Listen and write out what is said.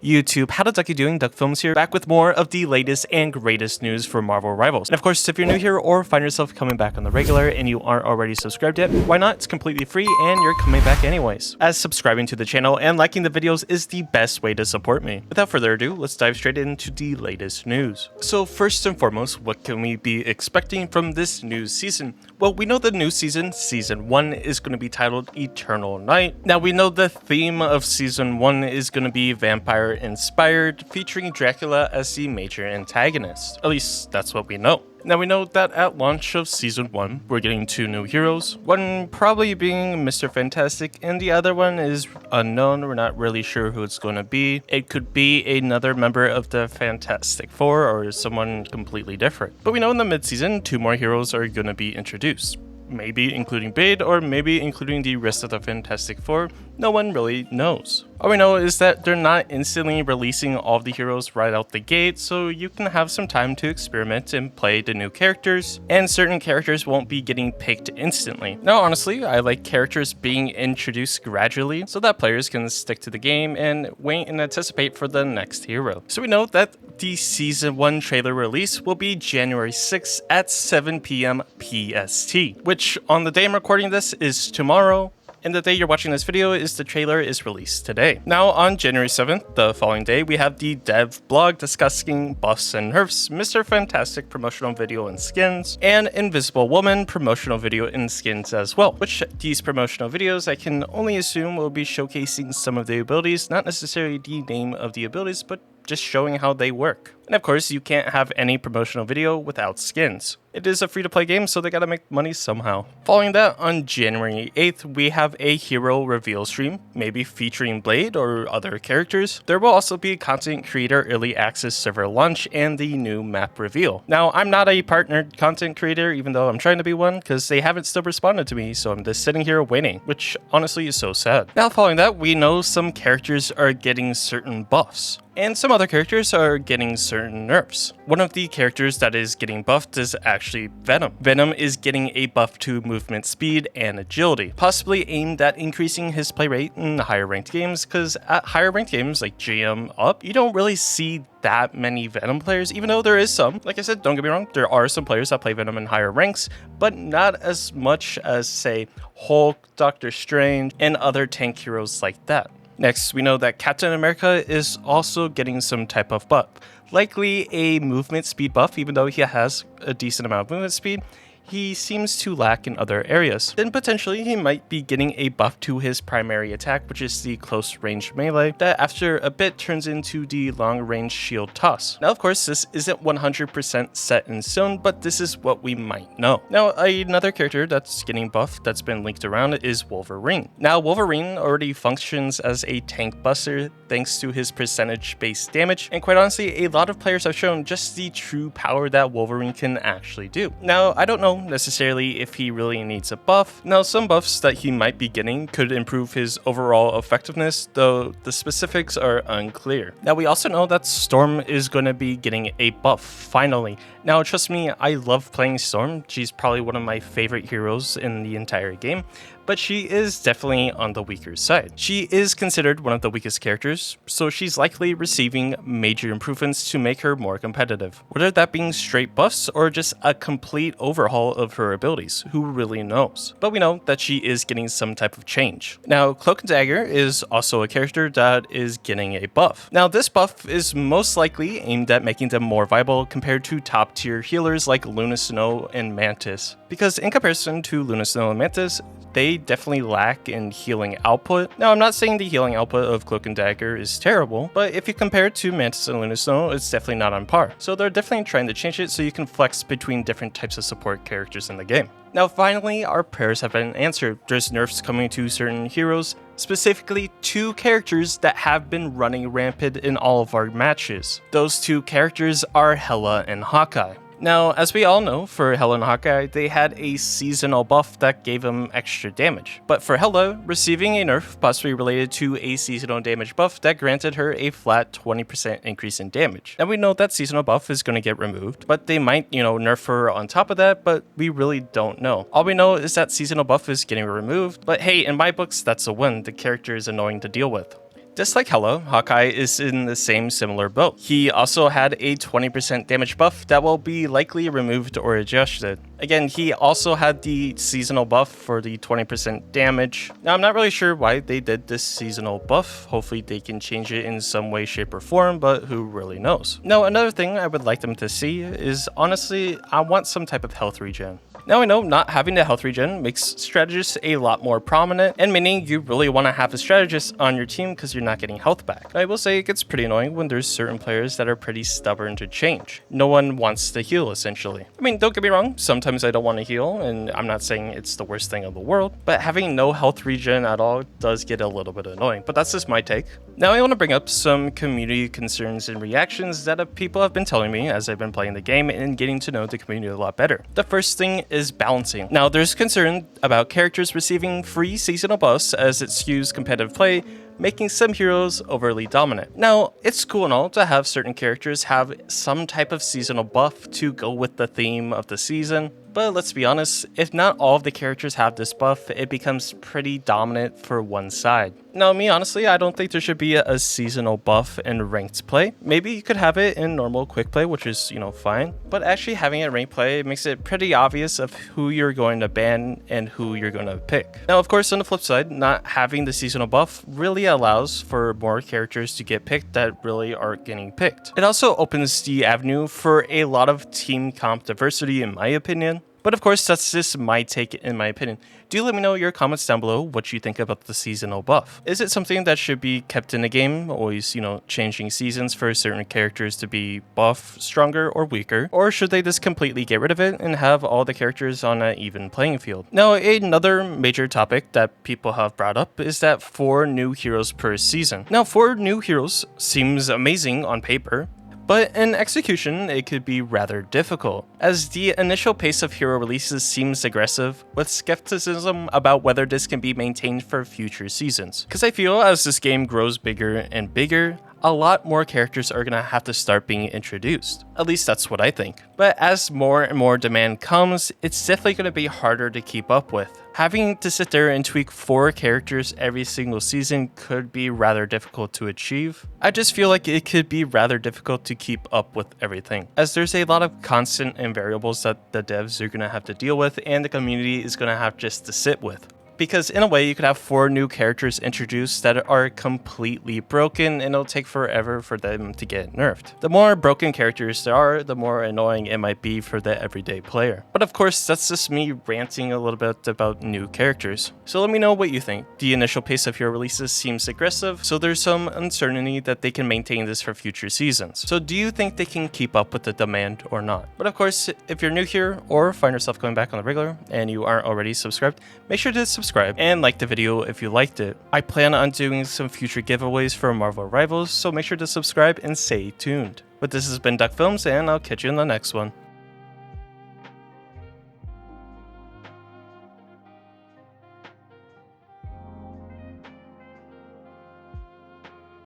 YouTube, how the ducky doing? Duck Films here, back with more of the latest and greatest news for Marvel Rivals. And of course, if you're new here or find yourself coming back on the regular and you aren't already subscribed yet, why not? It's completely free and you're coming back anyways, as subscribing to the channel and liking the videos is the best way to support me. Without further ado, let's dive straight into the latest news. So first and foremost, what can we be expecting from this new season? Well, we know the new season, Season 1, is going to be titled Eternal Night. Now, we know the theme of Season 1 is going to be vampire-inspired, featuring Dracula as the major antagonist. At least, that's what we know. Now, we know that at launch of Season 1, we're getting two new heroes, one probably being Mr. Fantastic, and the other one is unknown. We're not really sure who it's going to be. It could be another member of the Fantastic Four or someone completely different. But we know in the mid-season, two more heroes are going to be introduced. Maybe including Bade, or maybe including the rest of the Fantastic Four. No one really knows. All we know is that they're not instantly releasing all of the heroes right out the gate, so you can have some time to experiment and play the new characters, and certain characters won't be getting picked instantly. Now honestly, I like characters being introduced gradually so that players can stick to the game and wait and anticipate for the next hero. So we know that the Season 1 trailer release will be January 6th at 7 PM PST, which on the day I'm recording this is tomorrow, and the day you're watching this video is the trailer is released today. Now on January 7th, the following day, we have the dev blog discussing buffs and nerfs, Mr. Fantastic promotional video and skins, and Invisible Woman promotional video and skins as well, which these promotional videos I can only assume will be showcasing some of the abilities, not necessarily the name of the abilities, but just showing how they work. And of course, you can't have any promotional video without skins. It is a free-to-play game, so they gotta make money somehow. Following that, on January 8th, we have a hero reveal stream, maybe featuring Blade or other characters. There will also be content creator early access server launch and the new map reveal. Now, I'm not a partnered content creator, even though I'm trying to be one, because they haven't still responded to me, so I'm just sitting here waiting, which honestly is so sad. Now, following that, we know some characters are getting certain buffs, and some other characters are getting certain nerfs. One of the characters that is getting buffed is actually Venom. Venom is getting a buff to movement speed and agility, possibly aimed at increasing his play rate in higher ranked games, because at higher ranked games like GM up, you don't really see that many Venom players, even though there is some. Like I said, don't get me wrong, there are some players that play Venom in higher ranks, but not as much as, say, Hulk, Doctor Strange, and other tank heroes like that. Next, we know that Captain America is also getting some type of buff, likely a movement speed buff, even though he has a decent amount of movement speed. He seems to lack in other areas. Then potentially he might be getting a buff to his primary attack, which is the close range melee, that after a bit turns into the long range shield toss. Now of course this isn't 100% set in stone, but this is what we might know. Now another character that's getting buffed that's been linked around is Wolverine. Now Wolverine already functions as a tank buster thanks to his percentage based damage, and quite honestly a lot of players have shown just the true power that Wolverine can actually do. Now I don't know necessarily if he really needs a buff. Now some buffs that he might be getting could improve his overall effectiveness, though the specifics are unclear. Now we also know that Storm is going to be getting a buff finally. Now trust me, I love playing Storm. She's probably one of my favorite heroes in the entire game, but she is definitely on the weaker side. She is considered one of the weakest characters, so she's likely receiving major improvements to make her more competitive. Whether that being straight buffs or just a complete overhaul of her abilities, who really knows? But we know that she is getting some type of change. Now, Cloak and Dagger is also a character that is getting a buff. Now, this buff is most likely aimed at making them more viable compared to top tier healers like Luna Snow and Mantis, because in comparison to Luna Snow and Mantis, they definitely lack in healing output. Now, I'm not saying the healing output of Cloak and Dagger is terrible, but if you compare it to Mantis and Luna Snow, it's definitely not on par. So they're definitely trying to change it so you can flex between different types of support characters in the game. Now finally, our prayers have been answered. There's nerfs coming to certain heroes, specifically two characters that have been running rampant in all of our matches. Those two characters are Hela and Hawkeye. Now, as we all know, for Hela and Hawkeye, they had a seasonal buff that gave them extra damage. But for Hela, receiving a nerf possibly related to a seasonal damage buff that granted her a flat 20% increase in damage. Now we know that seasonal buff is going to get removed, but they might, nerf her on top of that, but we really don't know. All we know is that seasonal buff is getting removed, but hey, in my books, that's a win. The character is annoying to deal with. Just like Hela, Hawkeye is in the same similar boat. He also had a 20% damage buff that will be likely removed or adjusted. Again, he also had the seasonal buff for the 20% damage. Now, I'm not really sure why they did this seasonal buff. Hopefully they can change it in some way, shape, or form, but who really knows? Now, another thing I would like them to see is, honestly, I want some type of health regen. Now I know not having the health regen makes strategists a lot more prominent, and meaning you really want to have a strategist on your team because you're not getting health back. I will say it gets pretty annoying when there's certain players that are pretty stubborn to change. No one wants to heal, essentially. I mean, don't get me wrong, sometimes I don't want to heal, and I'm not saying it's the worst thing in the world, but having no health regen at all does get a little bit annoying, but that's just my take. Now I want to bring up some community concerns and reactions that people have been telling me as I've been playing the game and getting to know the community a lot better. The first thing is balancing. Now there's concern about characters receiving free seasonal buffs as it skews competitive play, making some heroes overly dominant. Now, it's cool and all to have certain characters have some type of seasonal buff to go with the theme of the season, but let's be honest, if not all of the characters have this buff, it becomes pretty dominant for one side. Now, me honestly, I don't think there should be a seasonal buff in ranked play. Maybe you could have it in normal quick play, which is, fine, but actually having it in ranked play makes it pretty obvious of who you're going to ban and who you're going to pick. Now, of course, on the flip side, not having the seasonal buff really allows for more characters to get picked that really aren't getting picked. It also opens the avenue for a lot of team comp diversity, in my opinion. But of course, that's just my take in my opinion. Do let me know your comments down below what you think about the seasonal buff. Is it something that should be kept in the game, always, changing seasons for certain characters to be buff, stronger, or weaker? Or should they just completely get rid of it and have all the characters on an even playing field? Now, another major topic that people have brought up is that 4 new heroes per season. Now, 4 new heroes seems amazing on paper, but in execution, it could be rather difficult, as the initial pace of hero releases seems aggressive, with skepticism about whether this can be maintained for future seasons. Because I feel as this game grows bigger and bigger, a lot more characters are gonna have to start being introduced. At least that's what I think. But as more and more demand comes, it's definitely gonna be harder to keep up with. Having to sit there and tweak 4 characters every single season could be rather difficult to achieve. I just feel like it could be rather difficult to keep up with everything, as there's a lot of constant and variables that the devs are gonna have to deal with and the community is gonna have just to sit with. Because in a way, you could have 4 new characters introduced that are completely broken and it'll take forever for them to get nerfed. The more broken characters there are, the more annoying it might be for the everyday player. But of course, that's just me ranting a little bit about new characters. So let me know what you think. The initial pace of hero releases seems aggressive, so there's some uncertainty that they can maintain this for future seasons. So do you think they can keep up with the demand or not? But of course, if you're new here or find yourself coming back on the regular and you aren't already subscribed, make sure to subscribe and like the video if you liked it. I plan on doing some future giveaways for Marvel Rivals, so make sure to subscribe and stay tuned. But this has been Duck Films, and I'll catch you in the next one.